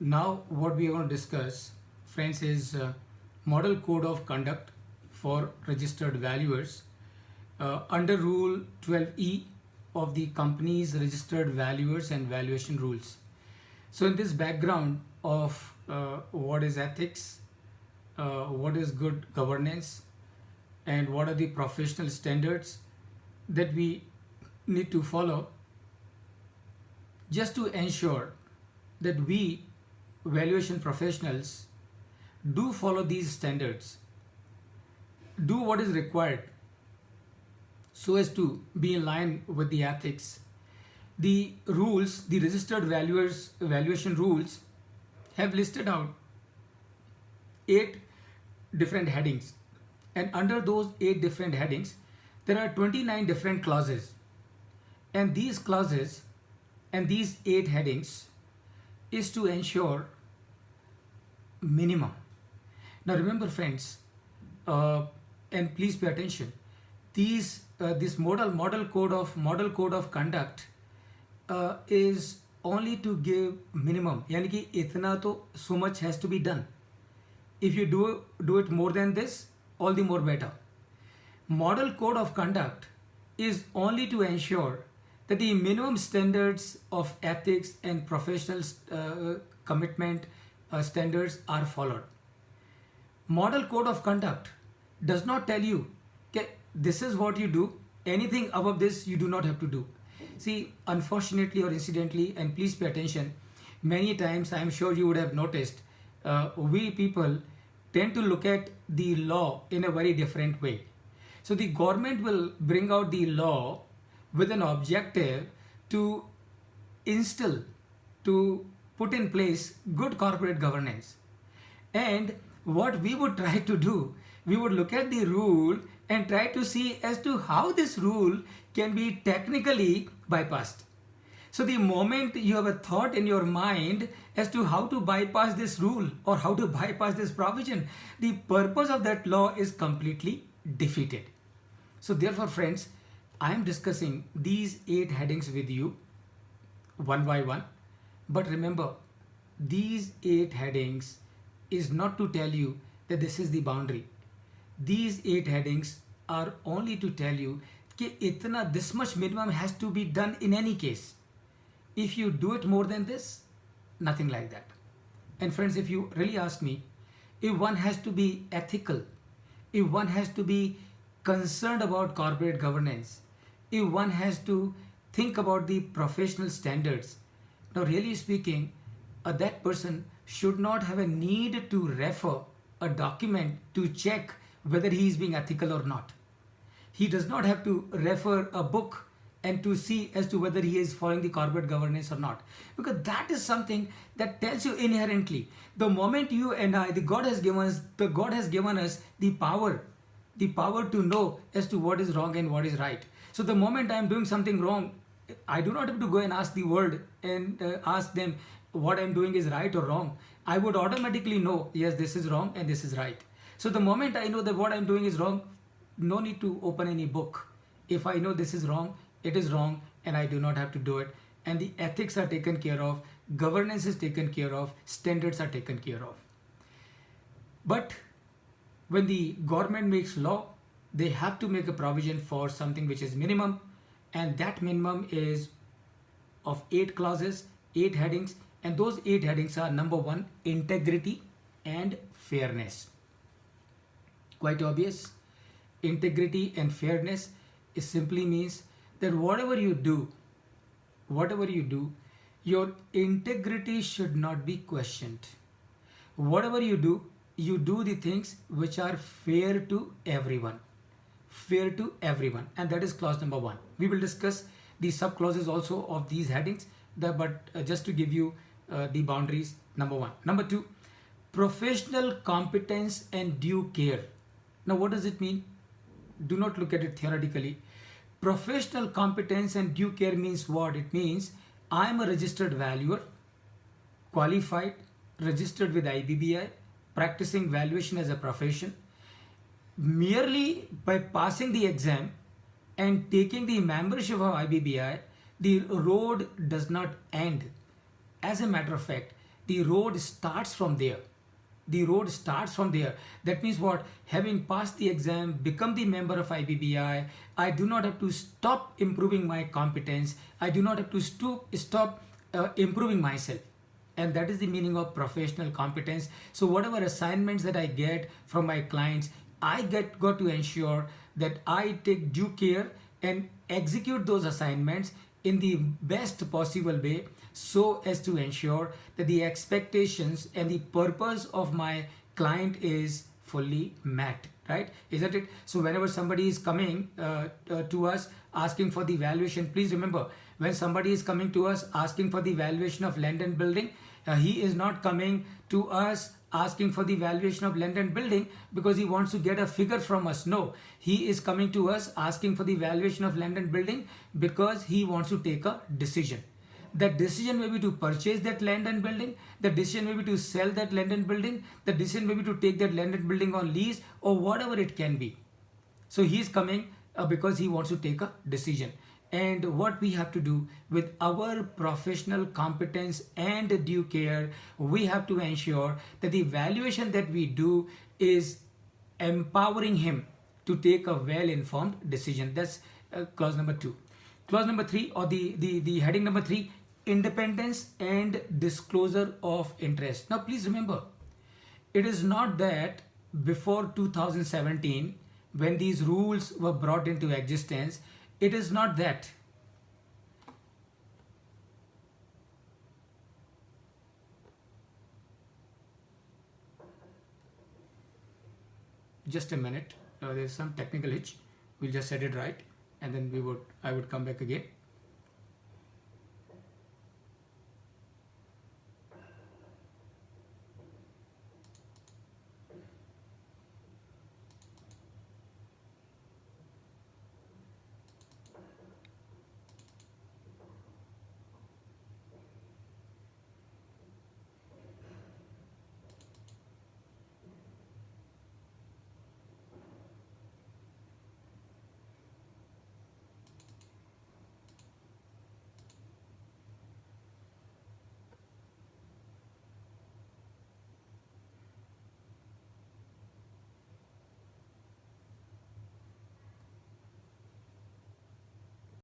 Now what we are going to discuss, friends, is model code of conduct for registered valuers under rule 12E of the company's registered valuers and valuation rules. So in this background of what is ethics, what is good governance, and what are the professional standards that we need to follow just to ensure that we valuation professionals do follow these standards, do what is required so as to be in line with the ethics. The rules, the registered valuers valuation rules have listed out 8 different headings, and under those 8 different headings there are 29 different clauses, and these clauses and these 8 headings is to ensure minimum. Now remember, friends, and please pay attention, this model code of conduct is only to give minimum, यानी कि इतना तो so much has to be done. If you do it more than this, all the more better. Model code of conduct is only to ensure that the minimum standards of ethics and professional commitment standards are followed. Model code of conduct does not tell you, okay, this is what you do, anything above this you do not have to do. See, unfortunately or incidentally, and please pay attention, many times I am sure you would have noticed, we people tend to look at the law in a very different way. So the government will bring out the law with an objective to instill, to put in place good corporate governance. And what we would try to do, we would look at the rule and try to see as to how this rule can be technically bypassed. So the moment you have a thought in your mind as to how to bypass this rule or how to bypass this provision, the purpose of that law is completely defeated. So therefore, friends, I am discussing these 8 headings with you one by one. But remember, these 8 headings is not to tell you that this is the boundary. These 8 headings are only to tell you that this much minimum has to be done in any case. If you do it more than this, nothing like that. And friends, if you really ask me, if one has to be ethical, if one has to be concerned about corporate governance, if one has to think about the professional standards, now really speaking, that person should not have a need to refer a document to check whether he is being ethical or not. He does not have to refer a book and to see as to whether he is following the corporate governance or not, because that is something that tells you inherently. The moment you and I, the God has given us the power to know as to what is wrong and what is right. So the moment I am doing something wrong, I do not have to go and ask the world and ask them what I am doing is right or wrong. I would automatically know, yes, this is wrong and this is right. So the moment I know that what I am doing is wrong, no need to open any book. If I know this is wrong, it is wrong, and I do not have to do it. And the ethics are taken care of, governance is taken care of, standards are taken care of. But when the government makes law, they have to make a provision for something which is minimum, and that minimum is of 8 clauses, 8 headings, and those 8 headings are: number 1, integrity and fairness. Quite obvious. Integrity and fairness is simply means that whatever you do, your integrity should not be questioned. Whatever you do the things which are fair to everyone. Fair to everyone. And that is clause number 1. We will discuss the sub clauses also of these headings, but just to give you the boundaries, number 1. Number 2, professional competence and due care. Now what does it mean? Do not look at it theoretically. Professional competence and due care means what? It means I am a registered valuer, qualified, registered with IBBI, practicing valuation as a profession. Merely by passing the exam and taking the membership of IBBI, the road does not end. As a matter of fact, The road starts from there. The road starts from there. That means what? Having passed the exam, become the member of IBBI, I do not have to stop improving my competence. I do not have to stop improving myself. And that is the meaning of professional competence. So whatever assignments that I get from my clients, got to ensure that I take due care and execute those assignments in the best possible way, so as to ensure that the expectations and the purpose of my client is fully met, right? Isn't it? So whenever somebody is coming to us asking for the valuation, please remember, when somebody is coming to us asking for the valuation of land and building, he is not coming to us asking for the valuation of land and building because he wants to get a figure from us. No, he is coming to us asking for the valuation of land and building because he wants to take a decision. That decision may be to purchase that land and building, the decision may be to sell that land and building, the decision may be to take that land and building on lease, or whatever it can be. So he is coming because he wants to take a decision. And what we have to do with our professional competence and due care, we have to ensure that the valuation that we do is empowering him to take a well-informed decision. That's clause number 2. Clause number 3, or the heading number 3, independence and disclosure of interest. Now please remember, it is not that before 2017, when these rules were brought into existence, it is not that. Just a minute. There's some technical hitch. We'll just set it right, and then I would come back again.